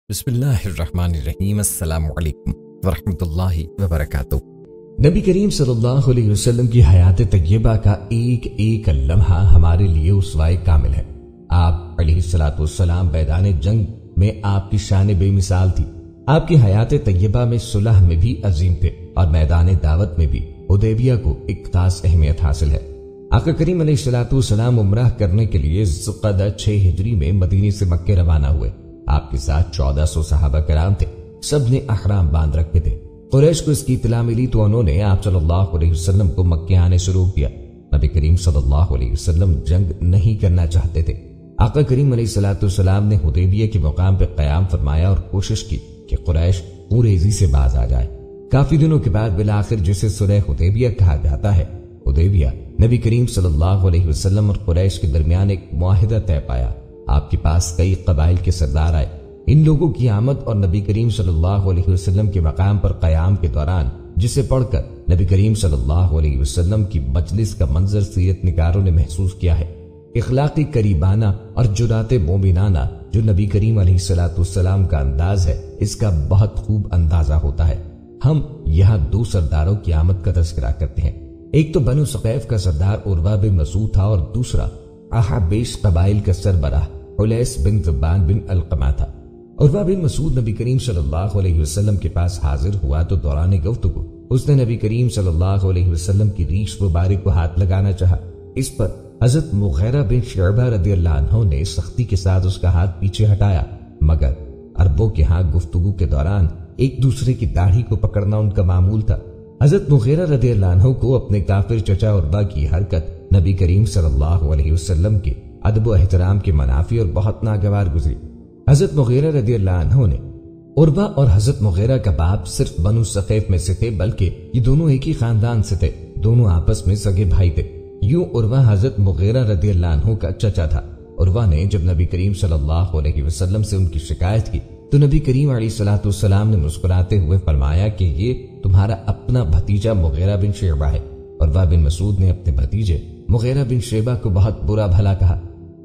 بسم اللہ الرحمن الرحیم۔ السلام علیکم ورحمۃ اللہ وبرکاتہ۔ نبی کریم صلی اللہ علیہ وسلم کی حیات طیبہ کا ایک ایک لمحہ ہمارے لیے اسوائے کامل ہے۔ آپ علیہ الصلوۃ والسلام میدان جنگ میں آپ کی شان بے مثال تھی۔ آپ کی حیات طیبہ میں صلح میں بھی عظیم تھے اور میدان دعوت میں بھی حدیبیہ کو ایک خاص اہمیت حاصل ہے۔ آقا کریم علیہ الصلوۃ والسلام عمرہ کرنے کے لیے ذوالقعدہ 6 ہجری میں مدینے سے مکہ روانہ ہوئے۔ آپ کے ساتھ 1400 صحابہ کرام تھے، سب نے احرام باندھ رکھے تھے۔ قریش کو اس کی اطلاع ملی تو انہوں نے آپ صلی اللہ علیہ وسلم کو مکہ آنے سے روک دیا۔ نبی کریم صلی اللہ علیہ وسلم جنگ نہیں کرنا چاہتے تھے۔ آقا کریم علیہ الصلوۃ والسلام نے حدیبیہ کے مقام پہ قیام فرمایا اور کوشش کی کہ قریش قریظی سے باز آ جائے۔ کافی دنوں کے بعد بالآخر جسے صلح حدیبیہ کہا جاتا ہے، حدیبیہ نبی کریم صلی اللہ علیہ وسلم اور قریش کے درمیان ایک معاہدہ طے پایا۔ آپ کے پاس کئی قبائل کے سردار آئے۔ ان لوگوں کی آمد اور نبی کریم صلی اللہ علیہ وسلم کے مقام پر قیام کے دوران جسے پڑھ کر نبی کریم صلی اللہ علیہ وسلم کی مجلس کا منظر سیرت نگاروں نے محسوس کیا ہے۔ اخلاقی قریبانہ اور جرات مومنانہ جو نبی کریم علیہ الصلوۃ والسلام کا انداز ہے، اس کا بہت خوب اندازہ ہوتا ہے۔ ہم یہاں 2 سرداروں کی آمد کا تذکرہ کرتے ہیں۔ ایک تو بنو ثقیف کا سردار عروہ بن مسعود تھا اور دوسرا احابیش قبائل کا سربراہ حلیس بن ذبان بن علقمہ تھا۔ عروہ بن مسعود نبی کریم صلی اللہ علیہ وسلم کے پاس حاضر ہوا تو دوران گفتگو اس نے نبی کریم صلی اللہ علیہ وسلم کی ریش مبارک کو ہاتھ لگانا چاہا۔ اس پر حضرت مغیرہ بن شعبہ رضی اللہ عنہ نے سختی کے ساتھ اس کا ہاتھ پیچھے ہٹایا، مگر عربوں کے ہاں گفتگو کے دوران ایک دوسرے کی داڑھی کو پکڑنا ان کا معمول تھا۔ حضرت مغیرہ رضی اللہ عنہ کو اپنے کافر چچا عروہ کی حرکت نبی کریم صلی اللہ علیہ وسلم کے ادب و احترام کے منافی اور بہت ناگوار گزری۔ حضرت مغیرہ رضی اللہ عنہ نے عروہ اور حضرت مغیرہ کا باپ صرف بنو ثقیف میں سے تھے، بلکہ یہ دونوں ایک ہی خاندان سے تھے، دونوں آپس میں سگے بھائی تھے۔ یوں عروہ حضرت مغیرہ رضی اللہ عنہ کا چچا تھا۔ عروہ نے جب نبی کریم صلی اللہ علیہ وسلم سے ان کی شکایت کی تو نبی کریم علیہ الصلوۃ والسلام نے مسکراتے ہوئے فرمایا کہ یہ تمہارا اپنا بھتیجا مغیرہ بن شعبہ ہے۔ عروہ بن مسعود نے اپنے بھتیجے مغیرہ بن شعبہ کو بہت برا بھلا کہا۔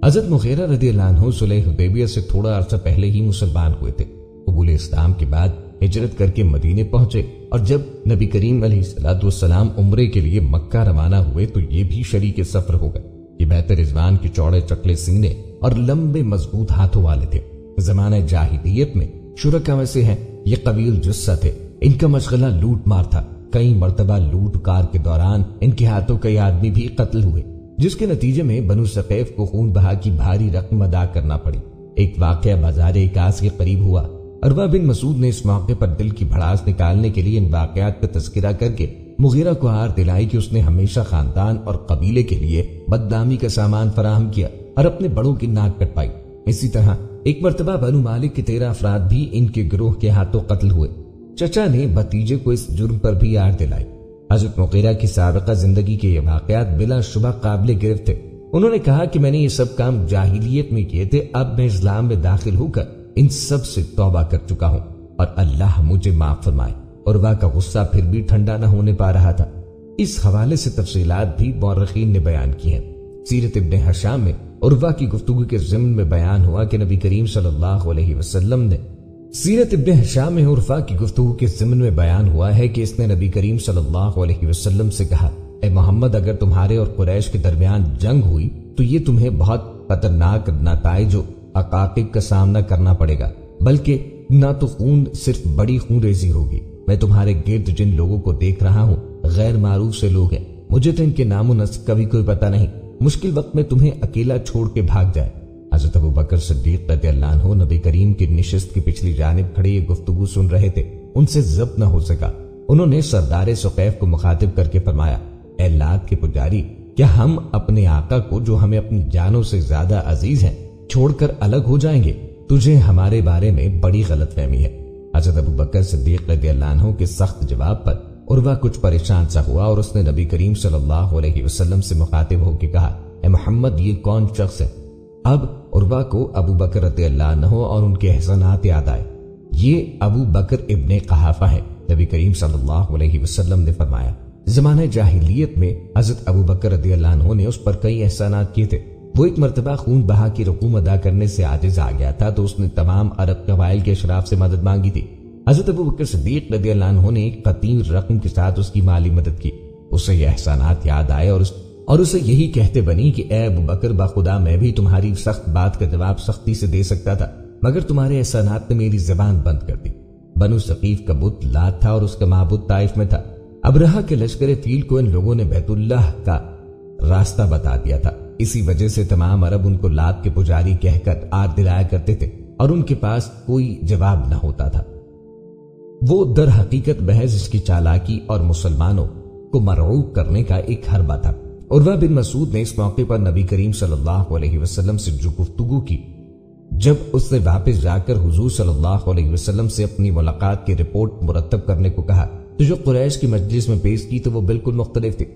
حضرت مغیرہ رضی اللہ عنہ صلح حدیبیہ سے تھوڑا عرصہ پہلے ہی مسلمان ہوئے تھے۔ قبول اسلام کے بعد ہجرت کر کے مدینے پہنچے اور جب نبی کریم علیہ الصلوۃ والسلام عمرے کے لیے مکہ روانہ ہوئے تو یہ بھی شریک سفر ہو گئے۔ یہ بیت رضوان کے چوڑے چکلے سینے اور لمبے مضبوط ہاتھوں والے تھے۔ زمانہ جاہلیت میں شرکا میں سے ہیں، یہ قبیل جثہ تھے۔ ان کا مشغلہ لوٹ مار تھا۔ کئی مرتبہ لوٹ کار کے دوران ان کے ہاتھوں کئی آدمی بھی قتل ہوئے، جس کے نتیجے میں بنو ثقیف کو خون بہا کی بھاری رقم ادا کرنا پڑی۔ ایک واقعہ بازار اکاس کے قریب ہوا۔ عروہ بن مسعود نے اس موقع پر دل کی بھڑاس نکالنے کے لیے ان واقعات کا تذکرہ کر کے مغیرہ کو ہار دلائی کہ اس نے ہمیشہ خاندان اور قبیلے کے لیے بدنامی کا سامان فراہم کیا اور اپنے بڑوں کی ناک کٹوائی۔ اسی طرح ایک مرتبہ بنو مالک کے 13 افراد بھی ان کے گروہ کے ہاتھوں قتل ہوئے۔ چچا نے بھتیجے کو اس جرم پر بھی یاد دلائی۔ حضرت مغیرہ کی سابقہ زندگی کے یہ واقعات بلا شبہ قابل گرفت تھے۔ انہوں نے کہا کہ میں نے یہ سب کام جاہلیت میں کیے تھے، اب میں اسلام میں داخل ہو کر ان سب سے توبہ کر چکا ہوں اور اللہ مجھے معاف فرمائے۔ عروہ کا غصہ پھر بھی ٹھنڈا نہ ہونے پا رہا تھا۔ اس حوالے سے تفصیلات بھی مورخین نے بیان کی ہیں۔ سیرت ابن ہشام میں عروہ کی گفتگو کے ضمن میں بیان ہوا کہ نبی کریم صلی اللہ علیہ وسلم نے سیرت ابن ہشام میں عروہ کی گفتگو کے ضمن میں بیان ہوا ہے کہ اس نے نبی کریم صلی اللہ علیہ وسلم سے کہا، اے محمد، اگر تمہارے اور قریش کے درمیان جنگ ہوئی تو یہ تمہیں بہت خطرناک نتائج و عقاقب کا سامنا کرنا پڑے گا، بلکہ نہ تو خون صرف بڑی خون ریزی ہوگی۔ میں تمہارے گرد جن لوگوں کو دیکھ رہا ہوں غیر معروف سے لوگ ہیں، مجھے تو ان کے نام و نسب کا بھی کوئی پتہ نہیں، مشکل وقت میں تمہیں اکیلا چھوڑ کے بھاگ جائے۔ حضرت ابوبکر صدیق رضی اللہ عنہ نبی کریم کی نشست کی پچھلی جانب کھڑے یہ گفتگو سن رہے تھے، ان سے ضبط نہ ہو سکا۔ انہوں نے سردار ثقیف کو مخاطب کر کے فرمایا، اے لات کے پجاری، کیا ہم اپنے آقا کو جو ہمیں اپنی جانوں سے زیادہ عزیز ہیں چھوڑ کر الگ ہو جائیں گے؟ تجھے ہمارے بارے میں بڑی غلط فہمی ہے۔ حضرت ابوبکر صدیق رضی اللہ عنہ کے سخت جواب پر عروہ کچھ پریشان سا ہوا اور اس نے نبی کریم صلی اللہ علیہ وسلم سے مخاطب ہو کے کہا، اے محمد، یہ کون شخص ہے؟ اب عروہ کو ابو بکر رضی اللہ عنہ اور ان کے احسانات یاد آئے۔ یہ ابو بکر ابن قحافہ ہے۔ نبی کریم صلی اللہ علیہ وسلم نے فرمایا، زمانہ جاہلیت میں حضرت ابو بکر رضی اللہ عنہ نے اس پر کئی احسانات کیے تھے۔ وہ ایک مرتبہ خون بہا کی رقوم ادا کرنے سے عاجز آ گیا تھا تو اس نے تمام عرب قبائل کے اشراف سے مدد مانگی تھی۔ حضرت ابوبکر صدیق رضی اللہ عنہ نے ایک قطیر رقم کے ساتھ اس کی مالی مدد کی۔ اسے یہ احسانات یاد آئے اور اسے یہی کہتے بنی کہ اے ابوبکر، بخدا میں بھی تمہاری سخت بات کا جواب سختی سے دے سکتا تھا، مگر تمہارے احسانات نے میری زبان بند کر دی۔ بنو ثقیف کا بت لات تھا اور اس کا معبود طائف میں تھا۔ ابرہہ کے لشکر فیل کو ان لوگوں نے بیت اللہ کا راستہ بتا دیا تھا، اسی وجہ سے تمام عرب ان کو لات کے پجاری کہہ کر آر دلایا کرتے تھے اور ان کے پاس کوئی جواب نہ ہوتا تھا۔ وہ در حقیقت محض اس کی چالاکی اور مسلمانوں کو مرعوب کرنے کا ایک حربہ تھا۔ عروہ بن مسعود نے اس موقع پر نبی کریم صلی اللہ علیہ وسلم سے جو گفتگو کی، جب اس نے واپس جا کر حضور صلی اللہ علیہ وسلم سے اپنی ملاقات کی رپورٹ مرتب کرنے کو کہا تو جو قریش کی مجلس میں پیش کی تو وہ بالکل مختلف تھی۔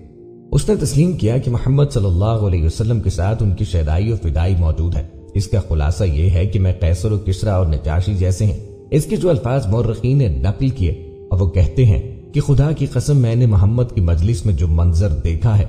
اس نے تسلیم کیا کہ محمد صلی اللہ علیہ وسلم کے ساتھ ان کی شیدائی و فدائی موجود ہے۔ اس کا خلاصہ یہ ہے کہ میں قیصر و کسریٰ اور نجاشی جیسے ہیں۔ اس کے جو الفاظ مورخین نے نقل کیے اور وہ کہتے ہیں کہ خدا کی قسم میں نے محمد کی مجلس میں جو منظر دیکھا ہے،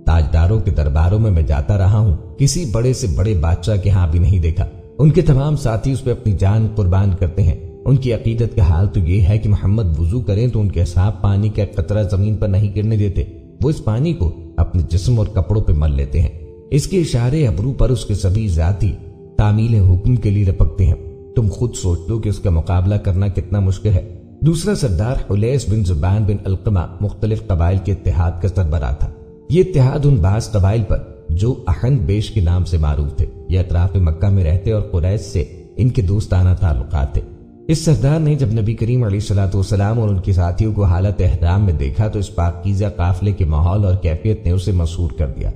تاجداروں کے درباروں میں جاتا رہا ہوں، کسی بڑے سے بڑے بادشاہ کے ہاں بھی نہیں دیکھا۔ ان کے تمام ساتھی اس پہ اپنی جان قربان کرتے ہیں۔ ان کی عقیدت کا حال تو یہ ہے کہ محمد وضو کریں تو ان کے اصحاب پانی کا قطرہ زمین پر نہیں گرنے دیتے، وہ اس پانی کو اپنے جسم اور کپڑوں پہ مل لیتے ہیں۔ اس کے اشارے ابرو پر اس کے سبھی ذاتی تعمیل حکم کے لیے رپکتے ہیں۔ تم خود سوچ لو کہ اس کا مقابلہ کرنا کتنا مشکل ہے۔ دوسرا سردار حلیس بن زبان بن القمہ مختلف قبائل کے اتحاد کا سربراہ تھا۔ یہ اتحاد ان بعض قبائل پر جو احن بیش کے نام سے معروف تھے، یہ اطراف مکہ میں رہتے اور قریش سے ان کے دوستانہ تعلقات تھے۔ اس سردار نے جب نبی کریم علیہ الصلوۃ والسلام اور ان کے ساتھیوں کو حالت احرام میں دیکھا تو اس پاکیزہ قافلے کے ماحول اور کیفیت نے اسے مسحور کر دیا۔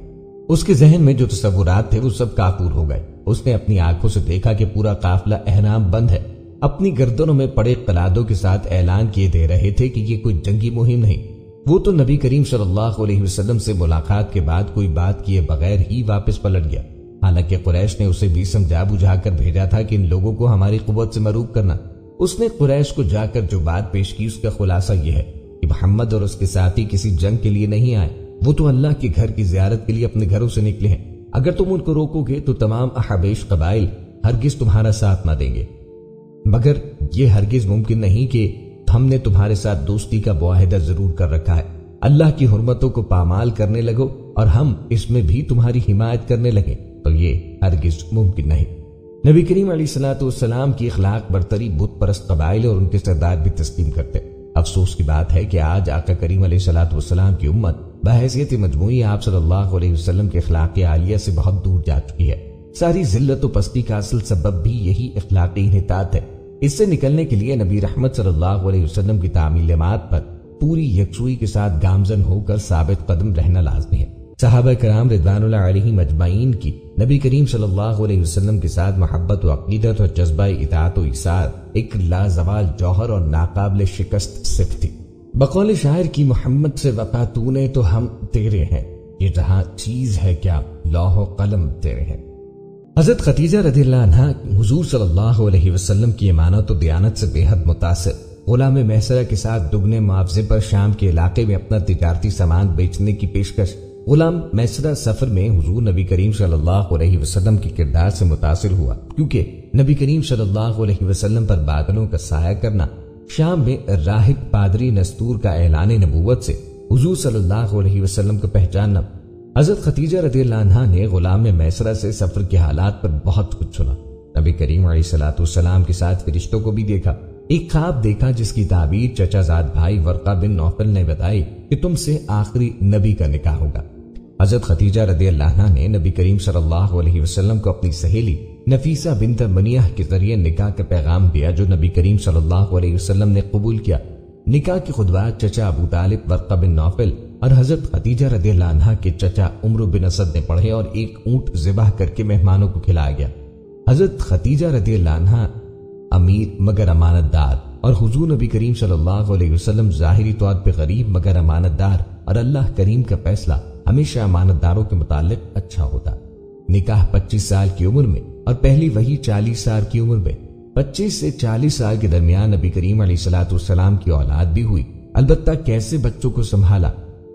اس کے ذہن میں جو تصورات تھے وہ سب کافور ہو گئے۔ اس نے اپنی آنکھوں سے دیکھا کہ پورا قافلہ احرام بند ہے، اپنی گردنوں میں پڑے قلادوں کے ساتھ اعلان کیے دے رہے تھے کہ یہ کوئی جنگی مہم نہیں۔ وہ تو نبی کریم صلی اللہ علیہ وسلم سے ملاقات کے بعد کوئی بات کیے بغیر ہی واپس پلٹ گیا، حالانکہ قریش نے اسے بھی سمجھا بجھا کر بھیجا تھا کہ ان لوگوں کو ہماری قوت سے مروب کرنا۔ اس نے قریش کو جا کر جو بات پیش کی اس کا خلاصہ یہ ہے کہ محمد اور اس کے ساتھی کسی جنگ کے لیے نہیں آئے، وہ تو اللہ کے گھر کی زیارت کے لیے اپنے گھروں سے نکلے ہیں۔ اگر تم ان کو روکو گے تو تمام احابیش قبائل ہرگز تمہارا ساتھ نہ دیں گے، مگر یہ ہرگز ممکن نہیں کہ ہم نے تمہارے ساتھ دوستی کا معاہدہ ضرور کر رکھا ہے۔ اللہ کی حرمتوں کو پامال کرنے لگو اور ہم اس میں بھی تمہاری حمایت کرنے لگے تو یہ ہرگز ممکن نہیں۔ نبی کریم علیہ الصلوۃ والسلام کی اخلاق برتری بت پرست قبائل اور ان کے سردار بھی تسلیم کرتے۔ افسوس کی بات ہے کہ آج آقا کریم علیہ الصلوۃ والسلام کی امت بحیثیت مجموعی آپ صلی اللہ علیہ وسلم کے اخلاق عالیہ سے بہت دور جا چکی ہے۔ ساری ذلت و پستی کا اصل سبب بھی یہی اخلاقی انحطاط ہے۔ اس سے نکلنے کے لیے نبی رحمت صلی اللہ علیہ وسلم کی تعلیمات پر پوری یکسوئی کے ساتھ گامزن ہو کر ثابت قدم رہنا لازمی ہے۔ صحابہ کرام رضوان اللہ علیہم اجمعین کی نبی کریم صلی اللہ علیہ وسلم کے ساتھ محبت و عقیدت اور جذبہ اطاعت و ایثار ایک لازوال جوہر اور ناقابل شکست صفت تھی۔ بقول شاعر کی محمد سے وفا تو نے تو ہم تیرے ہیں، یہ جہاں چیز ہے کیا لوح و قلم تیرے ہیں۔ حضرت خدیجہ رضی اللہ عنہا حضور صلی اللہ علیہ وسلم کی امانت و دیانت سے بے حد متاثر، غلام میسرہ کے ساتھ دگنے معاوضے پر شام کے علاقے میں اپنا تجارتی سامان بیچنے کی پیشکش۔ غلام میسرہ سفر میں حضور نبی کریم صلی اللہ علیہ وسلم کے کردار سے متاثر ہوا، کیونکہ نبی کریم صلی اللہ علیہ وسلم پر بادلوں کا سایہ کرنا، شام میں راہب پادری نستور کا اعلان نبوت سے حضور صلی اللہ علیہ وسلم کو پہچاننا۔ حضرت خدیجہ رضی اللہ عنہا نے غلام میسرہ سے سفر کے حالات پر بہت کچھ سنا۔ نبی کریم علیہ الصلوۃ والسلام کے ساتھ فرشتوں کو بھی دیکھا۔ ایک خواب دیکھا جس کی تعبیر چچا زاد بھائی ورقہ بن نوفل نے بتائی کہ تم سے آخری نبی کا نکاح ہوگا۔ حضرت خدیجہ رضی اللہ عنہا نے نبی کریم صلی اللہ علیہ وسلم کو اپنی سہیلی نفیسہ بنت منیہ کے ذریعے نکاح کا پیغام دیا، جو نبی کریم صلی اللہ علیہ وسلم نے قبول کیا۔ نکاح کی خطبات چچا ابو طالب ورقہ بن نوفل اور حضرت خدیجہ رضی اللہ عنہا کے چچا عمرو بن اسد نے پڑھے اور ایک اونٹ ذبح کر کے مہمانوں کو کھلایا گیا۔ حضرت خدیجہ رضی اللہ عنہا امیر مگر امانت دار اور حضور نبی کریم صلی اللہ علیہ وسلم ظاہری طور پہ غریب مگر امانت دار، اور اللہ کریم کا فیصلہ ہمیشہ امانت داروں کے متعلق اچھا ہوتا۔ نکاح 25 سال کی عمر میں اور پہلی وحی 40 سال کی عمر میں، 25 سے 40 سال کے درمیان نبی کریم علیہ الصلوۃ والسلام کی اولاد بھی ہوئی، البتہ کیسے بچوں کو سنبھالا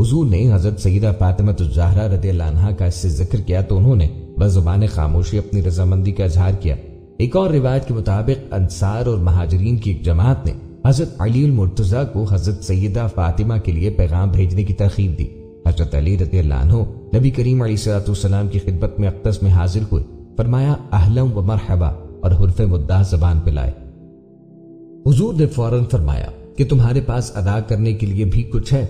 حضور نے حضرت سیدہ فاطمہ الزہرا رضی اللہ عنہا کا اس سے ذکر کیا تو انہوں نے بزبان خاموشی اپنی رضامندی کا اظہار کیا۔ ایک اور روایت کے مطابق انصار اور مہاجرین کی ایک جماعت نے حضرت علی المرتضیٰ کو حضرت سیدہ فاطمہ کے لیے پیغام بھیجنے کی ترغیب دی۔ حضرت علی رضی اللہ عنہ نبی کریم علیہ الصلوۃ والسلام کی خدمت میں اقدس میں حاضر ہوئے، فرمایا اہلا و مرحبا، اور حرف مدعا زبان پہ لائے۔ حضور نے فوراً فرمایا کہ تمہارے پاس ادا کرنے کے لیے بھی کچھ ہے؟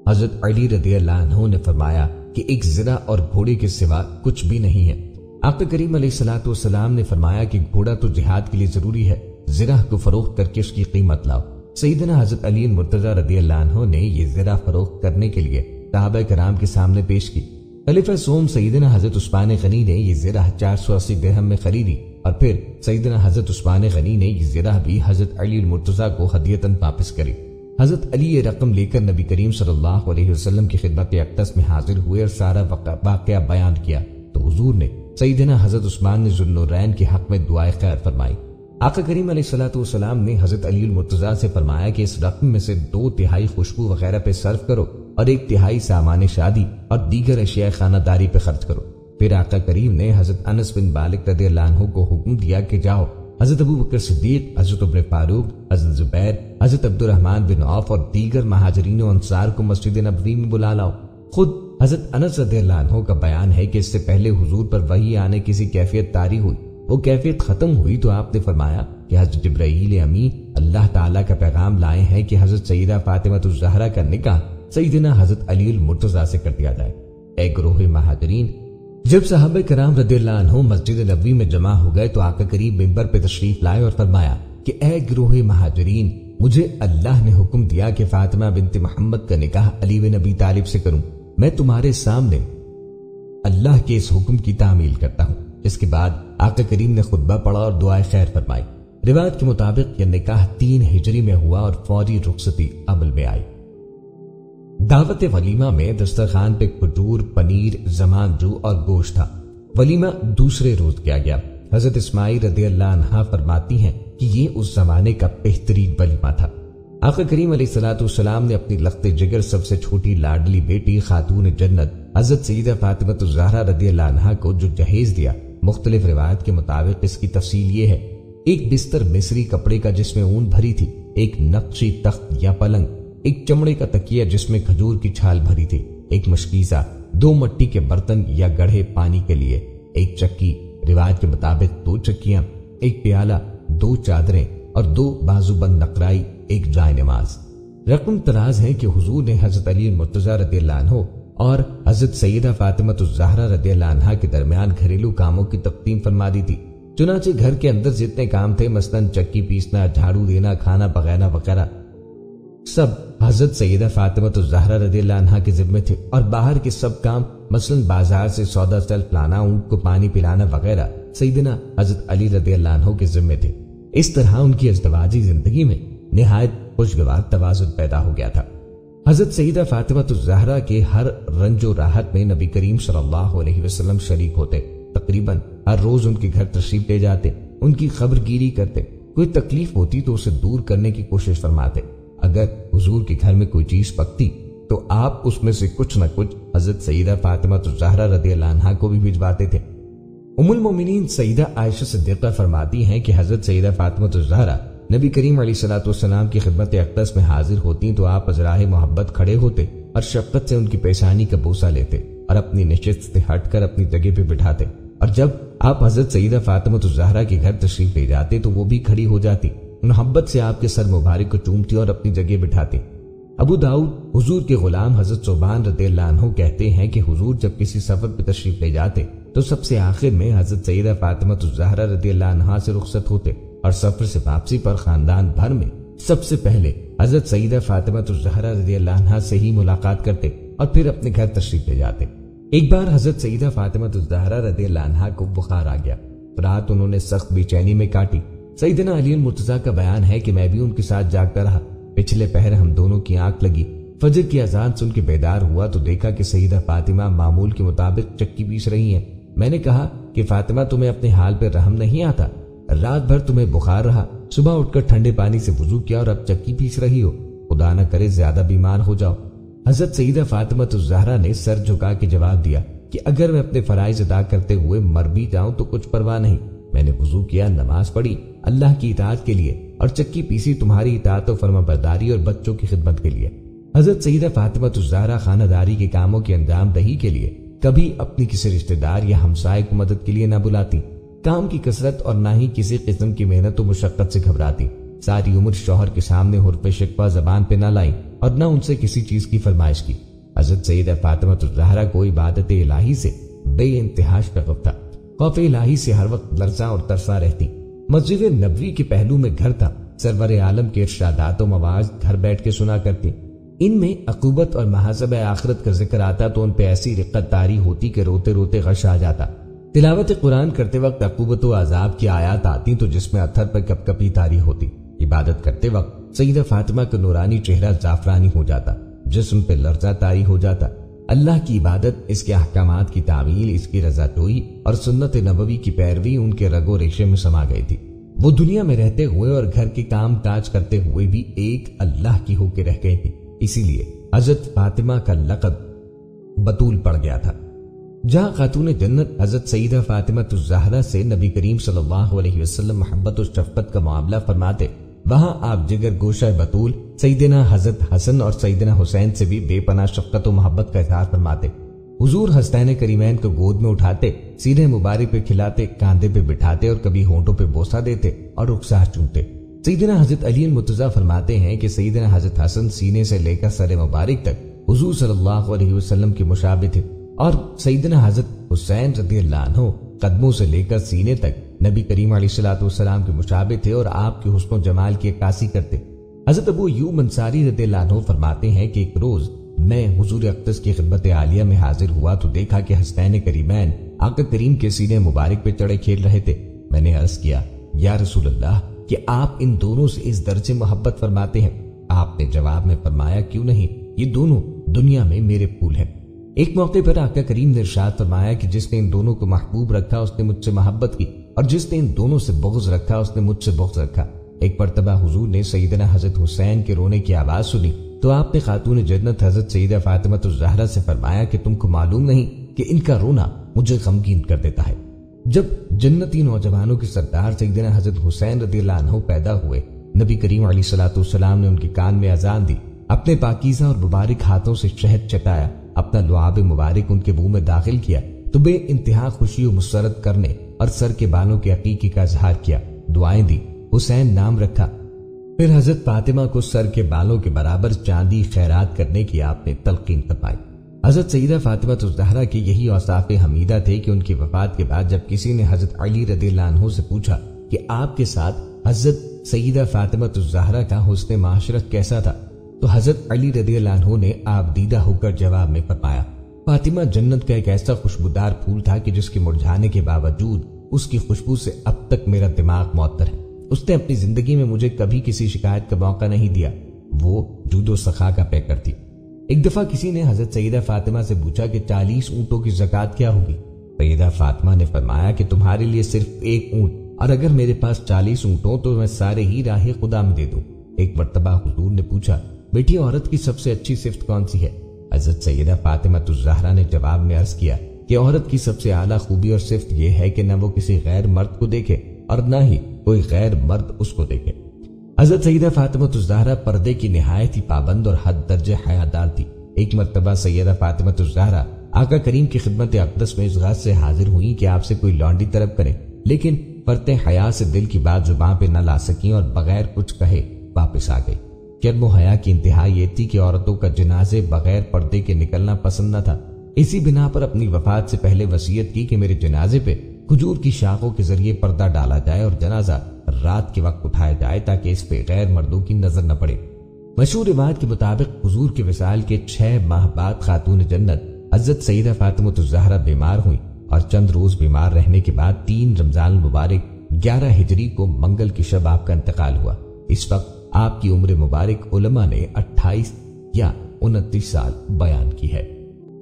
حضرت علی رضی اللہ عنہ نے فرمایا کہ ایک زرہ اور گھوڑے کے سوا کچھ بھی نہیں ہے۔ آقا کریم علیہ الصلوۃ والسلام نے فرمایا کہ گھوڑا تو جہاد کے لیے ضروری ہے، زرہ کو فروخت کر کے اس کی قیمت لاؤ۔ سیدنا حضرت علی المرتضیٰ رضی اللہ عنہ نے یہ زرہ فروخت کرنے کے لیے صحابہ کرام کے سامنے پیش کی۔ خلیفہ سوم سیدنا حضرت عثمان غنی نے یہ زرہ 480 درہم میں خریدی، اور پھر سیدنا حضرت عثمان غنی نے یہ زرہ بھی حضرت علی المرتضیٰ کو ہدیتاً واپس کری۔ حضرت علی یہ رقم لے کر نبی کریم صلی اللہ علیہ وسلم کی خدمت اقدس میں حاضر ہوئے اور سارا واقعہ بیان کیا تو حضور نے سیدنا حضرت عثمان نے ذوالنورین کے حق میں دعائے خیر فرمائی۔ آقا کریم علیہ الصلوۃ والسلام نے حضرت علی المرتضیٰ سے فرمایا کہ اس رقم میں سے 2/3 خوشبو وغیرہ پہ صرف کرو اور 1/3 سامان شادی اور دیگر اشیاء خانہ داری پہ خرچ کرو۔ پھر آقا کریم نے حضرت انس بن مالک رضی اللہ عنہ کو حکم دیا کہ جاؤ حضرت ابو بکر صدیق، حضرت عمر فاروق، حضرت زبیر، حضرت عبد الرحمن بن عوف اور دیگر مہاجرین و انصار کو مسجد نبوی میں بلا لاؤ۔ خود حضرت انس رضی اللہ عنہ کا بیان ہے کہ اس سے پہلے حضور پر وحی آنے کسی کیفیت طاری ہوئی، وہ کیفیت ختم ہوئی تو آپ نے فرمایا کہ حضرت جبرائیل امین اللہ تعالیٰ کا پیغام لائے ہیں کہ حضرت سیدہ فاطمہ الزہرا کا نکاح سیدنا حضرت علی المرتضیٰ سے کر دیا جائے۔ اے گروہ مہاجرین، جب صحابہ کرام رضی اللہ عنہ مسجد نبوی میں جمع ہو گئے تو آقا کریم منبر پہ تشریف لائے اور فرمایا کہ اے گروہ مہاجرین، مجھے اللہ نے حکم دیا کہ فاطمہ بنت محمد کا نکاح علی بن ابی طالب سے کروں۔ میں تمہارے سامنے اللہ کے اس حکم کی تعمیل کرتا ہوں۔ اس کے بعد آقا کریم نے خطبہ پڑھا اور دعائے خیر فرمائی۔ روایت کے مطابق یہ نکاح 3 ہجری میں ہوا اور فوری رخصتی عمل میں آئی۔ دعوت ولیمہ میں دسترخوان پہ کھجور، پنیر، زمان جو اور گوشت تھا۔ ولیمہ دوسرے روز کیا گیا۔ حضرت اسماعیل رضی اللہ عنہا فرماتی ہیں کہ یہ اس زمانے کا بہترین ولیمہ تھا۔ آقا کریم علیہ الصلوۃ والسلام نے اپنی لخت جگر سب سے چھوٹی لاڈلی بیٹی خاتون جنت حضرت سیدہ فاطمہ الزہرا رضی اللہ عنہا کو جو جہیز دیا، مختلف روایت کے مطابق اس کی تفصیل یہ ہے: ایک بستر مصری کپڑے کا جس میں اون بھری تھی، ایک نقشی تخت یا پلنگ، ایک چمڑے کا تکیہ جس میں کھجور کی چھال بھری تھی، ایک مشکیزہ، 2 مٹی کے برتن یا گڑھے پانی کے لیے، ایک چکی، روایت کے مطابق 2 چکیاں، ایک پیالہ، 2 چادریں اور 2 بازو بند نقرائی، ایک جائے نماز۔ رقم تراز ہے کہ حضور نے حضرت علی المرتضیٰ رضی اللہ عنہ اور حضرت سیدہ فاطمہ الزہرا رضی اللہ عنہا کے درمیان گھریلو کاموں کی تقسیم فرما دی تھی۔ چنانچہ گھر کے اندر جتنے کام تھے، مثلاً چکی پیسنا، جھاڑو دینا، کھانا پکانا وغیرہ، سب حضرت سیدہ فاطمہ الزہرا رضی اللہ عنہا کے ذمے تھے، اور باہر کے سب کام مثلاً بازار سے سودا سلف لانا، اونٹ کو پانی پلانا وغیرہ سیدنا حضرت علی رضی اللہ عنہ کے ذمے تھے۔ اس طرح ان کی ازدواجی زندگی میں نہایت خوشگوار توازن پیدا ہو گیا تھا۔ حضرت سیدہ فاطمہ الزہرا کے ہر رنج و راحت میں نبی کریم صلی اللہ علیہ وسلم شریک ہوتے، تقریباً ہر روز ان کے گھر تشریف لے جاتے، ان کی خبر گیری کرتے، کوئی تکلیف ہوتی تو اسے دور کرنے کی کوشش فرماتے۔ اگر حضور کے گھر میں کوئی چیز پکتی تو آپ اس میں سے کچھ نہ کچھ حضرت سیدہ فاطمہ الزہرا رضی اللہ عنہا کو بھی بھجواتے تھے۔ ام المومنین سیدہ عائشہ صدیقہ فرماتی ہیں کہ حضرت سیدہ فاطمہ الزہرا نبی کریم علیہ الصلوۃ والسلام کی خدمت اقدس میں حاضر ہوتی تو آپ ازراہ محبت کھڑے ہوتے اور شفقت سے ان کی پیشانی کا بوسہ لیتے اور اپنی نشست سے ہٹ کر اپنی جگہ پہ بٹھاتے، اور جب آپ حضرت سیدہ فاطمہ الزہرا کے گھر تشریف لے جاتے تو وہ بھی کھڑی ہو جاتی، محبت سے آپ کے سر مبارک کو چومتی اور اپنی جگہ بٹھاتی۔ ابو داؤد حضور کے غلام حضرت صوبان رضی اللہ عنہ کہتے ہیں کہ حضور جب کسی سفر پہ تشریف لے جاتے تو سب سے آخر میں حضرت سیدہ فاطمہ الزہرا رضی اللہ عنہا سے رخصت ہوتے، اور سفر سے واپسی پر خاندان بھر میں سب سے پہلے حضرت سیدہ فاطمہ الزہرا رضی اللہ عنہا سے ہی ملاقات کرتے اور پھر اپنے گھر تشریف لے جاتے۔ ایک بار حضرت سیدہ فاطمہ الزہرا رضی اللہ عنہا کو بخار آ گیا، رات انہوں نے سخت بے چینی میں کاٹی۔ سیدنا علی المرتضیٰ کا بیان ہے کہ میں بھی ان کے ساتھ جاگتا رہا، پچھلے پہر ہم دونوں کی آنکھ لگی، فجر کی اذان سن کے بیدار ہوا تو دیکھا کہ سیدہ فاطمہ معمول کے مطابق چکی پیس رہی ہیں۔ میں نے کہا کہ فاطمہ تمہیں اپنے حال پہ رحم نہیں آتا؟ رات بھر تمہیں بخار رہا، صبح اٹھ کر ٹھنڈے پانی سے وضو کیا اور اب چکی پیس رہی ہو، خدا نہ کرے زیادہ بیمار ہو جاؤ۔ حضرت سیدہ فاطمہ الزہرا نے سر جھکا کے جواب دیا کہ اگر میں اپنے فرائض ادا کرتے ہوئے مر بھی جاؤں تو کچھ پرواہ نہیں. میں نے وضو کیا، نماز پڑھی اللہ کی اطاعت کے لیے، اور چکی پیسی تمہاری اطاعت و فرما برداری اور بچوں کی خدمت کے لیے. حضرت سیدہ فاطمہ الزہرا خانہ داری کے کاموں کے انجام دہی کے لیے کبھی اپنی کسی رشتہ دار یا ہمسائے کو مدد کے لیے نہ بلاتی، کام کی کثرت اور نہ ہی کسی قسم کی محنت و مشقت سے گھبراتی. ساری عمر شوہر کے سامنے حرف شکوہ زبان پہ نہ لائی اور نہ ان سے کسی چیز کی فرمائش کی. حضرت سیدہ فاطمہ الزہرا کو عبادت الہی سے بے انتہا شغف تھا. خوف الہی سے ہر وقت لرزاں اور ترساں رہتی. مسجد نبوی کے پہلو میں گھر تھا. سرور عالم کے ارشادات و مواعظ گھر بیٹھ کے سنا کرتی. ان میں عقوبت اور محاسب آخرت کا ذکر آتا تو ان پہ ایسی رقت طاری ہوتی کہ روتے روتے غش آ جاتا. تلاوت قرآن کرتے وقت عقوبت و عذاب کی آیات آتی تو جسم اتھر پر کپ کپی طاری ہوتی. عبادت کرتے وقت سیدہ فاطمہ کا نورانی چہرہ زعفرانی ہو جاتا، جسم پہ لرزہ طاری ہو جاتا. اللہ کی عبادت، اس کے احکامات کی تعمیل، اس کی رضا جوئی اور سنت نبوی کی پیروی ان کے رگ و ریشے میں سما گئی تھی. وہ دنیا میں رہتے ہوئے اور گھر کے کام کاج کرتے ہوئے بھی ایک اللہ کی ہو کے رہ گئی تھی. اسی لیے حضرت فاطمہ کا لقب بطول پڑ گیا تھا. جہاں خاتون جنت حضرت سیدہ فاطمہ الزہرا سے نبی کریم صلی اللہ علیہ وسلم محبت و شفقت کا معاملہ فرماتے، وہاں آپ جگر گوشہ بطول سیدنا حضرت حسن اور سیدنا حسین سے بھی بے پناہ شفقت و محبت کا اظہار فرماتے. حضور حسنین کریمین کو گود میں اٹھاتے، سینے مبارک پہ کھلاتے، کاندھے پہ بٹھاتے اور کبھی ہونٹوں پہ بوسہ دیتے اور رخسار چومتے. سیدنا حضرت علی المرتضیٰ فرماتے ہیں کہ سیدنا حضرت حسن سینے سے لے کر سر مبارک تک حضور صلی اللہ علیہ وسلم کے مشابہ تھے، اور سیدنا حضرت حسین رضی اللہ عنہ قدموں سے لے کر سینے تک نبی کریم علیہ الصلوۃ والسلام کے مشابہ تھے اور آپ کے حسن و جمال کی عکاسی کرتے. حضرت ابو ایوب انصاری رضی اللہ عنہ فرماتے ہیں کہ ایک روز میں حضور اقدس کی خدمت عالیہ میں حاضر ہوا تو دیکھا کہ حسنین کریمین آقا کریم کے سینے مبارک پہ چڑھے کھیل رہے تھے. میں نے عرض کیا، یا رسول اللہ، کہ آپ ان دونوں سے اس درجے محبت فرماتے ہیں؟ آپ نے جواب میں فرمایا، کیوں نہیں، یہ دونوں دنیا میں میرے پھول ہیں. ایک موقع پر آقا کریم نے ارشاد فرمایا کہ جس نے ان دونوں کو محبوب رکھا اس نے مجھ سے محبت کی، اور جس نے ان دونوں سے بغض رکھا اس نے مجھ سے بغض رکھا. ایک مرتبہ حضور نے سیدنا حضرت حسین کے رونے کی آواز سنی تو آپ نے خاتون جنت حضرت سیدہ فاطمہ الزہرا سے فرمایا کہ تم کو معلوم نہیں کہ ان کا رونا مجھے غمگین کر دیتا ہے. جب جنتی نوجوانوں کے سردار سیدنا حضرت حسین رضی اللہ عنہ پیدا ہوئے، نبی کریم علیہ الصلوۃ والسلام نے ان کے کان میں اذان دی، اپنے پاکیزہ اور مبارک ہاتھوں سے شہد چٹایا، اپنا لعاب مبارک ان کے منہ میں داخل کیا تو بے انتہا خوشی و مسرت کرنے اور سر کے بالوں کے عقیقے کا اظہار کیا، دعائیں دی، حسین نام رکھا. پھر حضرت فاطمہ کو سر کے بالوں کے برابر چاندی خیرات کرنے کی آپ نے تلقین فرمائی. حضرت سیدہ فاطمہ الزہرا کے یہی اوصاف حمیدہ تھے کہ ان کی وفات کے بعد جب کسی نے حضرت علی رضی اللہ عنہ سے پوچھا کہ آپ کے ساتھ حضرت سیدہ فاطمہ الزہرا کا حسن معاشرت کیسا تھا تو حضرت علی رضی اللہ عنہ نے آپ دیدہ ہو کر جواب میں فرمایا، فاطمہ جنت کا ایک ایسا خوشبودار پھول تھا کہ جس کے مرجھانے کے باوجود اس کی خوشبو سے اب تک میرا دماغ معطر ہے. اس نے اپنی زندگی میں مجھے کبھی کسی شکایت کا موقع نہیں دیا. وہ جود و سخا کا پیکر تھی. ایک دفعہ کسی نے حضرت سیدہ فاطمہ سے پوچھا کہ 40 اونٹوں کی زکوٰۃ کیا ہوگی؟ سیدہ فاطمہ نے فرمایا کہ تمہارے لیے صرف ایک اونٹ، اور اگر میرے پاس 40 اونٹوں تو میں سارے ہی راہ خدا میں دے دوں. ایک مرتبہ حضور نے پوچھا، بیٹی عورت کی سب سے اچھی صفت کون سی ہے؟ حضرت سیدہ فاطمہ الزہرا نے جواب میں عرض کیا کہ عورت کی سب سے اعلیٰ خوبی اور صفت یہ ہے کہ نہ وہ کسی غیر مرد کو دیکھے اور نہ ہی کوئی غیر مرد اس کو دیکھے. حضرت سیدہ فاطمہ الزہرا پردے کی نہایت ہی پابند اور حد درجے حیادار تھی. ایک مرتبہ سیدہ فاطمہ الزہرا آقا کریم کی خدمت اقدس میں اس غرض سے حاضر ہوئی کہ آپ سے کوئی لانڈی طلب کریں، لیکن فرط حیا سے دل کی بات زبان پہ نہ لا سکیں اور بغیر کچھ کہے واپس آ گئی. شرم و حیا کی انتہا یہ تھی کہ عورتوں کا جنازے بغیر پردے کے نکلنا پسند نہ تھا. اسی بنا پر اپنی وفات سے پہلے وصیت کی کہ میرے جنازے پہ کھجور کی شاخوں کے ذریعے پردہ ڈالا جائے اور جنازہ رات کے وقت اٹھایا جائے تاکہ اس پہ غیر مردوں کی نظر نہ پڑے. مشہور روایت کے مطابق حضور کے وصال کے 6 ماہ بعد خاتون جنت حضرت سیدہ فاطمہ الزہرا بیمار ہوئی اور چند روز بیمار رہنے کے بعد 3 رمضان المبارک 11 ہجری کو منگل کی شب آپ کا انتقال ہوا. اس وقت آپ کی عمر مبارک علماء نے 28 یا 29 سال بیان کی ہے.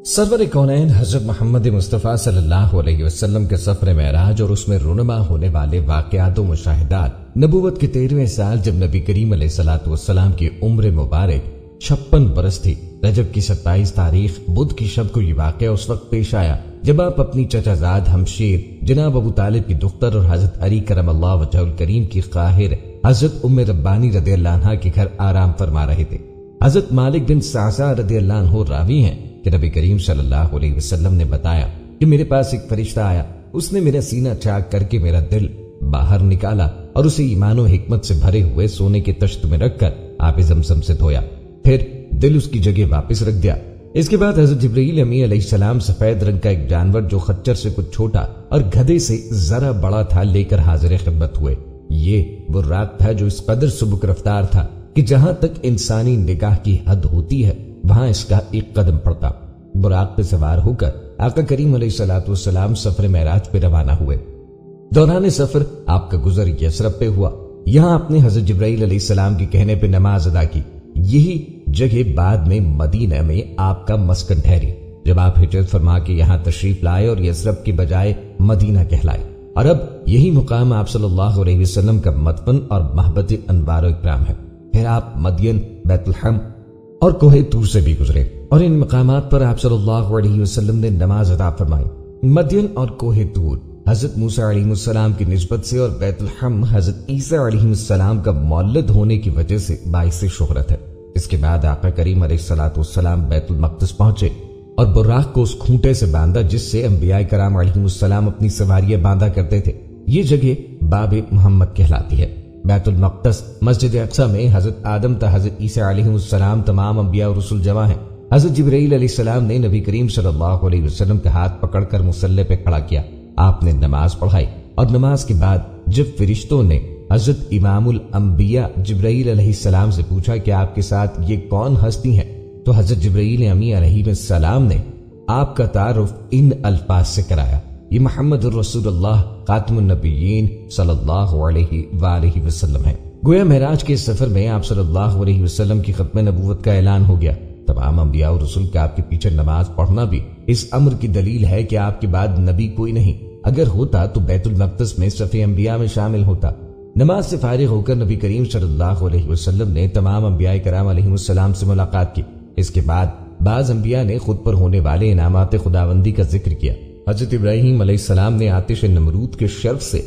سرور کونین حضرت محمد مصطفیٰ صلی اللہ علیہ وسلم کے سفر معراج اور اس میں رونما ہونے والے واقعات و مشاہدات. نبوت کے 13ویں سال جب نبی کریم علیہ الصلوۃ والسلام کی عمر مبارک 56 برس تھی رجب کی 27 تاریخ بدھ کی شب کو یہ واقعہ اس وقت پیش آیا جب آپ اپنی چچا زاد ہمشیر جناب ابو طالب کی دختر اور حضرت علی کرم اللہ وجہہ الکریم کی خواہر حضرت ام ربانی رضی اللہ عنہا کے گھر آرام فرما رہے تھے۔ حضرت مالک بن صعصع رضی اللہ عنہ راوی ہیں کہ نبی کریم صلی اللہ علیہ وسلم نے بتایا کہ میرے پاس ایک فرشتہ آیا، اس نے میرا سینہ چاک کر کے میرا دل باہر نکالا اور اسے ایمان و حکمت سے بھرے ہوئے سونے کے تشت میں رکھ کر آب زمزم سے دھویا، پھر دل اس کی جگہ واپس رکھ دیا۔ اس کے بعد حضرت جبرائیل امی علیہ السلام سفید رنگ کا ایک جانور جو خچر سے کچھ چھوٹا اور گدھے سے ذرا بڑا تھا لے کر حاضر خدمت ہوئے۔ یہ وہ رات تھا جو اس قدر سبک رفتار تھا کہ جہاں تک انسانی نگاہ کی حد ہوتی ہے وہاں اس کا ایک قدم پڑتا۔ براق پہ سوار ہو کر آقا کریم علیہ الصلوۃ والسلام سفر معراج پہ روانہ ہوئے۔ دوران سفر آپ کا گزر یثرب پہ ہوا، یہاں آپ نے حضرت جبرائیل علیہ السلام کے کہنے پہ نماز ادا کی۔ یہی جگہ بعد میں مدینہ میں آپ کا مسکن ٹھہری جب آپ ہجرت فرما کے یہاں تشریف لائے اور یثرب کی بجائے مدینہ کہلائے، اور اب یہی مقام آپ صلی اللہ علیہ وسلم کا مدفن اور محبت انوار و اکرام ہے۔ پھر آپ مدین، بیت الحم اور کوہ طور سے بھی گزرے اور ان مقامات پر آپ صلی اللہ علیہ وسلم نے نماز ادا فرمائی۔ مدین اور کوہ طور حضرت موسیٰ علیہ السلام کی نسبت سے اور بیت الحم حضرت عیسیٰ علیہ السلام کا مولد ہونے کی وجہ سے باعث شہرت ہے۔ اس کے بعد آقا کریم علیہ الصلوۃ والسلام بیت المقدس پہنچے اور براق کو اس کھونٹے سے باندھا جس سے انبیاء کرام علیہ السلام اپنی سواریاں باندھا کرتے تھے۔ یہ جگہ باب محمد کہلاتی ہے۔ بیت المقدس مسجد اقصی میں حضرت آدم تا حضرت عیسیٰ علیہ السلام تمام انبیاء اور رسول جمع ہیں۔ حضرت جبرائیل علیہ السلام نے نبی کریم صلی اللہ علیہ وسلم کا ہاتھ پکڑ کر مصلی پہ کھڑا کیا، آپ نے نماز پڑھائی اور نماز کے بعد جب فرشتوں نے حضرت امام الانبیاء جبرائیل علیہ السلام سے پوچھا کہ آپ کے ساتھ یہ کون ہستی ہیں، تو حضرت جبرائیل امی علیہ السلام نے آپ کا تعارف ان الفاظ سے کرایا، یہ محمد الرسول اللہ خاتم النبیین صلی اللہ علیہ وآلہ وسلم ہے۔ گویا معراج کے سفر میں آپ صلی اللہ علیہ وسلم کی ختم نبوت کا اعلان ہو گیا۔ تمام انبیاء اور رسول کا آپ کے پیچھے نماز پڑھنا بھی اس امر کی دلیل ہے کہ آپ کے بعد نبی کوئی نہیں، اگر ہوتا تو بیت المقدس میں صف انبیاء میں شامل ہوتا۔ نماز سے فارغ ہو کر نبی کریم صلی اللہ علیہ وسلم نے تمام انبیاء کرام علیہ السلام سے ملاقات کی۔ اس کے بعد بعض انبیاء نے خود پر ہونے والے انعامات خداوندی کا ذکر کیا۔ حضرت ابراہیم علیہ السلام نے آتش نمرود کے شر سے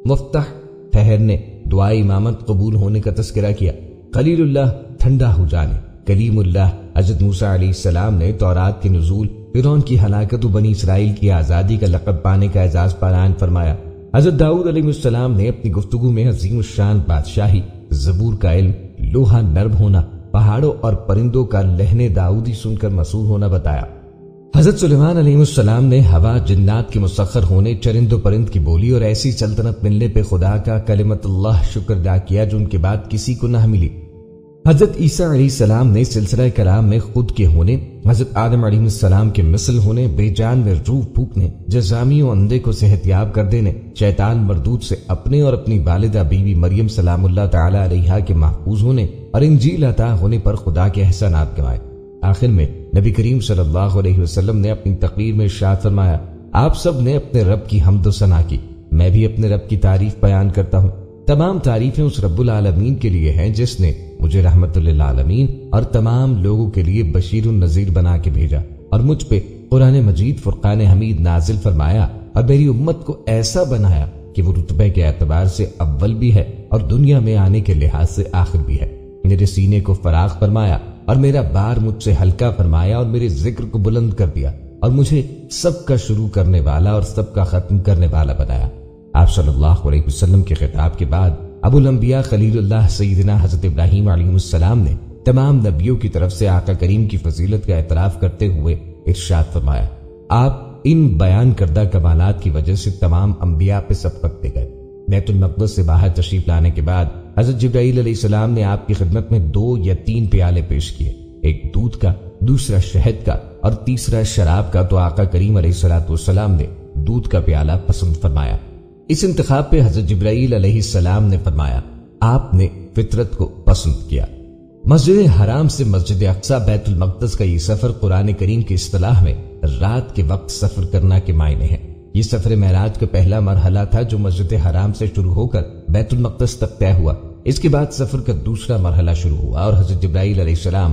مفتح ٹھہرنے، دعائے امامت قبول ہونے کا تذکرہ کیا۔ خلیل اللہ ٹھنڈا ہو جانے، کلیم اللہ حضرت موسیٰ علیہ السلام نے تورات کے نزول، فرعون کی ہلاکت و بنی اسرائیل کی آزادی کا لقب پانے کا اعزاز پالان فرمایا۔ حضرت داؤد علیہ السلام نے اپنی گفتگو میں عظیم الشان بادشاہی، زبور کا علم، لوہا نرم ہونا، پہاڑوں اور پرندوں کا لہنے داؤدی سن کر مسحور ہونا بتایا۔ حضرت سلیمان علیہ السلام نے ہوا، جنات کے مسخر ہونے، چرند و پرند کی بولی اور ایسی سلطنت ملنے پہ خدا کا کلمت اللہ شکر ادا کیا جو ان کے بعد کسی کو نہ ملی۔ حضرت عیسیٰ علیہ السلام نے سلسلہ کلام میں خود کے ہونے، حضرت آدم علیہ السلام کے مثل ہونے، بے جان میں روح پھونکنے، جزامی و اندھے کو صحت یاب کر دینے، شیطان مردود سے اپنے اور اپنی والدہ بی بی مریم سلام اللہ تعالی علیہا کے محفوظ ہونے اور انجیل عطا ہونے پر خدا کے احسانات گوائے۔ آخر میں نبی کریم صلی اللہ علیہ وسلم نے اپنی تقریر میں ارشاد فرمایا، آپ سب نے اپنے رب کی حمد و ثنا کی، میں بھی اپنے رب کی تعریف بیان کرتا ہوں۔ تمام تعریفیں اس رب العالمین کے لیے ہیں جس نے مجھے رحمت للعالمین اور تمام لوگوں کے لیے بشیر النذیر بنا کے بھیجا اور مجھ پہ قرآن مجید فرقان حمید نازل فرمایا اور میری امت کو ایسا بنایا کہ وہ رتبے کے اعتبار سے اول بھی ہے اور دنیا میں آنے کے لحاظ سے آخر بھی ہے۔ میرے سینے کو فراخ فرمایا اور میرا بار مجھ سے ہلکا فرمایا اور میرے ذکر کو بلند کر دیا اور مجھے سب کا شروع کرنے والا اور سب کا ختم کرنے والا بنایا۔ آپ صلی اللہ علیہ وسلم کے خطاب کے بعد ابو الانبیاء خلیل اللہ سیدنا حضرت ابراہیم علیہ السلام نے تمام نبیوں کی طرف سے آقا کریم کی فضیلت کا اعتراف کرتے ہوئے ارشاد فرمایا، آپ ان بیان کردہ کمالات کی وجہ سے تمام انبیاء پہ سبقت دے گئے۔ بیت المقدس سے باہر تشریف لانے کے بعد حضرت جبرائیل علیہ السلام نے آپ کی خدمت میں 2 یا 3 پیالے پیش کیے، ایک دودھ کا، دوسرا شہد کا اور تیسرا شراب کا، تو آقا کریم علیہ الصلوۃ والسلام نے دودھ کا پیالہ پسند فرمایا۔ اس انتخاب پہ حضرت جبرائیل علیہ السلام نے فرمایا، آپ نے فطرت کو پسند کیا۔ مسجد حرام سے مسجد اقصی بیت المقدس کا یہ سفر قرآن کریم کی اصطلاح میں رات کے وقت سفر کرنا کے معنی ہے۔ یہ سفر معراج کا پہلا مرحلہ تھا جو مسجد حرام سے شروع ہو کر بیت المقدس تک طے ہوا۔ اس کے بعد سفر کا دوسرا مرحلہ شروع ہوا اور حضرت جبرائیل علیہ السلام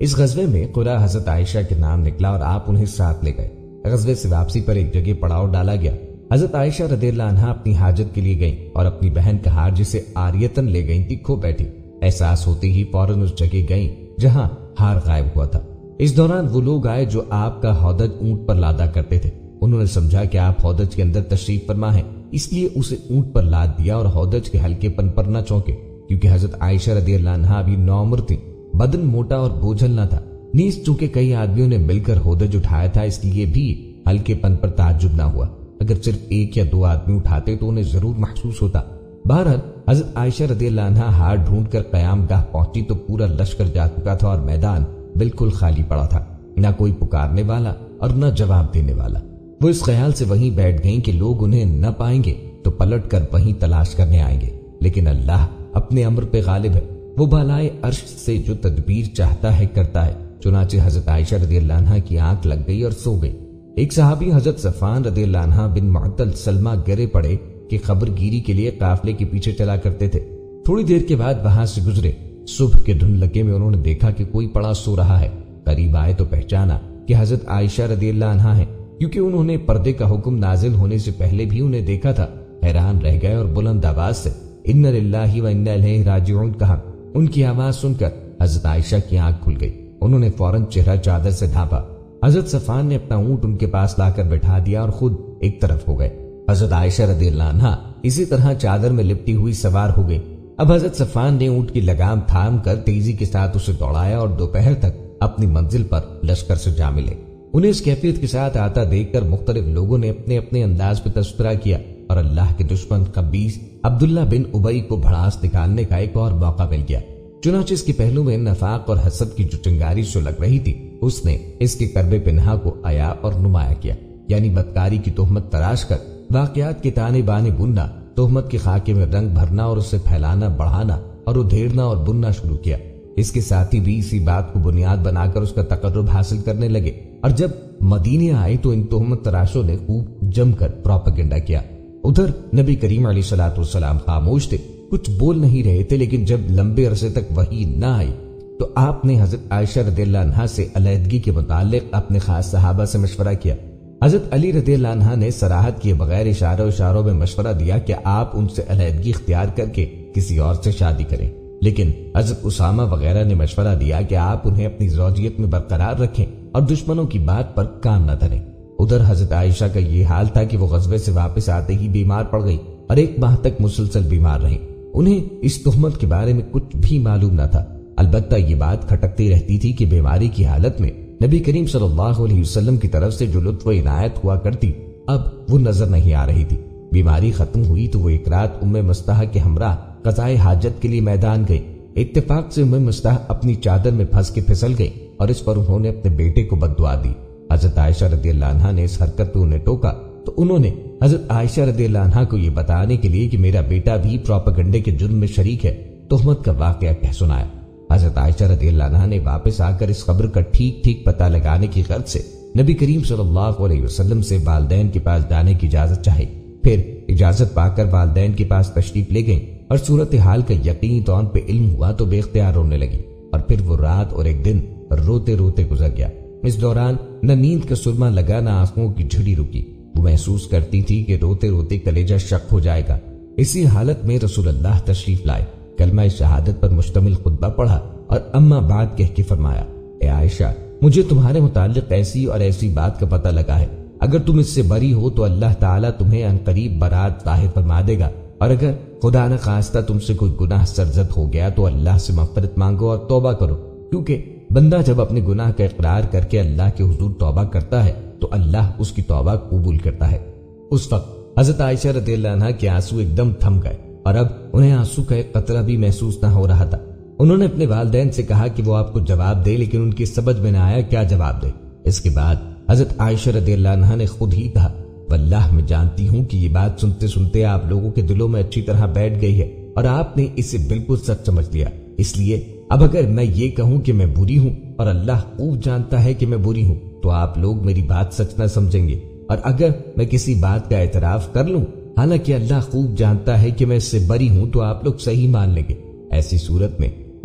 اس غزوے میں قرہ حضرت عائشہ کے نام نکلا اور آپ انہیں ساتھ لے گئے۔ غزوے سے واپسی پر ایک جگہ پڑاؤ ڈالا گیا۔ حضرت عائشہ رضی اللہ عنہا اپنی حاجت کے لیے گئیں اور اپنی بہن کا ہار جسے عاریتن لے گئی تھی کھو بیٹھی۔ احساس ہوتے ہی فوراً اس جگہ گئیں جہاں ہار غائب ہوا تھا۔ اس دوران وہ لوگ آئے جو آپ کا ہودج اونٹ پر لادا کرتے تھے۔ انہوں نے سمجھا کہ آپ ہودج کے اندر تشریف فرما ہیں، اس لیے اسے اونٹ پر لاد دیا اور ہودج کے ہلکے پن پر نہ چونکے، کیونکہ حضرت عائشہ رضی اللہ عنہا بھی نوعمر تھی، بدن موٹا اور بوجھل نہ تھا۔ نیز چونکہ کئی آدمیوں نے مل کر ہودج اٹھایا تھا، اس لیے بھی ہلکے پن پر تعجب نہ ہوا۔ اگر صرف ایک یا دو آدمی اٹھاتے تو انہیں ضرور محسوس ہوتا۔ بہرحال حضرت عائشہ رضی اللہ عنہا ہار ڈھونڈ کر قیام گاہ پہنچی تو پورا لشکر جا چکا تھا اور میدان بالکل خالی پڑا تھا، نہ کوئی پکارنے والا اور نہ جواب دینے والا۔ وہ اس خیال سے وہیں بیٹھ گئیں کہ لوگ انہیں نہ پائیں گے تو پلٹ کر وہیں تلاش کرنے آئیں گے، لیکن اللہ اپنے امر پہ غالب ہے، وہ بالائے عرش سے جو تدبیر چاہتا ہے کرتا ہے۔ چنانچہ حضرت عائشہ رضی اللہ عنہا کی آنکھ لگ گئی اور سو گئی۔ ایک صحابی حضرت صفوان رضی اللہ عنہ بن معطل سلمہ گرے پڑے کہ خبر گیری کے لیے قافلے کے پیچھے چلا کرتے تھے۔ تھوڑی دیر کے بعد وہاں سے گزرے۔ صبح کے دھندلکے میں انہوں نے دیکھا کہ کوئی پڑا سو رہا ہے۔ قریب آئے تو پہچانا کہ حضرت عائشہ رضی اللہ عنہا ہیں، کیونکہ انہوں نے پردے کا حکم نازل ہونے سے پہلے بھی انہیں دیکھا تھا۔ حیران رہ گئے اور بلند آواز سے ان للہ و انا الیہ راجعون کہا۔ ان کی آواز سن کر حضرت عائشہ کی آنکھ کھل گئی۔ انہوں نے فوراً چہرہ چادر سے ڈھانپا۔ حضرت صفوان نے اپنا اونٹ ان کے پاس لا کر بٹھا دیا اور خود ایک طرف ہو گئے۔ حضرت عائشہ رضی اللہ عنہا اسی طرح چادر میں لپٹی ہوئی سوار ہو گئی۔ اب حضرت صفوان نے اونٹ کی لگام تھام کر تیزی کے ساتھ اسے دوڑایا اور دوپہر تک اپنی منزل پر لشکر سے جا ملے۔ انہیں اس کیفیت کے ساتھ آتا دیکھ کر مختلف لوگوں نے اپنے اپنے انداز پہ تذکرہ کیا اور اللہ کے دشمن خبیث عبداللہ بن ابی کو بھڑاس نکالنے کا ایک اور موقع مل گیا۔ چنانچہ اس کے پہلو میں نفاق اور حسد کی جو چنگاری جو لگ رہی تھی، اس نے اس کے کرب پنہا کو عیا اور نمایاں کیا، یعنی بدکاری کی تہمت تراش کر واقعات کے تانے بانے بننا، تہمت کے خاکے میں رنگ بھرنا اور اسے پھیلانا بڑھانا اور ادھیڑنا اور بننا شروع کیا۔ اس کے ساتھی بھی اسی بات کو بنیاد بنا کر اس کا تقرب حاصل کرنے لگے، اور جب مدینے آئے تو ان تہمت تراشوں نے خوب جم کر پروپیگنڈا کیا۔ ادھر نبی کریم علیہ الصلوۃ والسلام خاموش تھے، کچھ بول نہیں رہے تھے، لیکن جب لمبے عرصے تک وحی نہ آئی تو آپ نے حضرت عائشہ رضی اللہ عنہا سے علیحدگی کے متعلق اپنے خاص صحابہ سے مشورہ کیا۔ حضرت علی رضی اللہ عنہ نے صراحت کیے بغیر اشاروں میں مشورہ دیا کہ آپ ان سے علیحدگی اختیار کر کے کسی اور سے شادی کریں، لیکن حضرت اسامہ وغیرہ نے مشورہ دیا کہ آپ انہیں اپنی زوجیت میں برقرار رکھیں اور دشمنوں کی بات پر کام نہ دھریں۔ ادھر حضرت عائشہ کا یہ حال تھا کہ وہ غزوے سے واپس آتے ہی بیمار پڑ گئی اور 1 ماہ تک مسلسل بیمار رہیں۔ انہیں اس تہمت کے بارے میں کچھ بھی معلوم نہ تھا، البتہ یہ بات کھٹکتی رہتی تھی کہ بیماری کی حالت میں نبی کریم صلی اللہ علیہ وسلم کی طرف سے جو لطف و عنایت ہوا کرتی اب وہ نظر نہیں آ رہی تھی۔ بیماری ختم ہوئی تو وہ ایک رات ام مستحہ کے ہمراہ قضائے حاجت کے لیے میدان گئی۔ اتفاق سے ام مستحہ اپنی چادر میں پھنس کے پھسل گئی اور اس پر انہوں نے اپنے بیٹے کو بددعا دی۔ حضرت عائشہ رضی اللہ عنہا نے اس حرکت پہ انہیں ٹوکا تو انہوں نے حضرت عائشہ رضی اللہ عنہا کو یہ بتانے کے لیے کہ میرا بیٹا بھی پروپیگنڈے کے جرم میں شریک ہے، تہمت کا واقعہ کہہ سنایا۔ حضرت عائشہ رضی اللہ عنہا نے واپس آ کر اس خبر کا ٹھیک پتہ لگانے کی غرض سے نبی کریم صلی اللہ علیہ وسلم سے والدین کے پاس جانے کی اجازت چاہی۔ پھر اجازت پا کر والدین کے پاس تشریف لے گئیں اور صورتحال کا یقینی طور پہ علم ہوا تو بے اختیار رونے لگی، اور پھر وہ رات اور ایک دن روتے روتے گزر گیا۔ اس دوران نہ نیند کا سرما لگا نہ آنکھوں کی جھڑی رکی۔ وہ محسوس کرتی تھی کہ روتے روتے کلیجہ شق ہو جائے گا۔ اسی حالت میں رسول اللہ تشریف لائے، کلمہ شہادت پر مشتمل خطبہ پڑھا اور اما بعد کہہ کے فرمایا، اے عائشہ، مجھے تمہارے متعلق ایسی اور ایسی بات کا پتہ لگا ہے، اگر تم اس سے بری ہو تو اللہ تعالیٰ تمہیں عنقریب برات ظاہر فرما دے گا، اور اگر خدا نہ خواستہ تم سے کوئی گناہ سرزد ہو گیا تو اللہ سے مغفرت مانگو اور توبہ کرو، کیونکہ بندہ جب اپنے گناہ کا اقرار کر کے اللہ کے حضور توبہ کرتا ہے تو اللہ اس کی توبہ قبول کرتا ہے۔ اس وقت حضرت عائشہ رضی اللہ عنہا کے آنسو ایک دم تھم گئے اور اب انہیں آنسو کا ایک قطرہ بھی محسوس نہ ہو رہا تھا۔ انہوں نے اپنے والدین سے کہا کہ وہ آپ کو جواب دے، لیکن ان کی سمجھ میں نہ آیا کیا جواب دے۔ اس کے بعد حضرت عائشہ رضی اللہ عنہا نے خود ہی کہا، واللہ میں جانتی ہوں کہ یہ بات سنتے سنتے آپ لوگوں کے دلوں میں اچھی طرح بیٹھ گئی ہے اور آپ نے اسے بالکل سچ سمجھ لیا، اس لیے اب اگر میں یہ کہوں کہ میں بری ہوں اور اللہ خوب جانتا ہے کہ میں بری ہوں تو آپ لوگ میری بات سچ نہ سمجھیں گے، اور اگر میں کسی بات کا اعتراف کر لوں حالانکہ اللہ خوب جانتا ہے کہ میں اس سے بری ہوں تو آپ لوگ صحیح مان لیں گے۔ ایسی صورت میں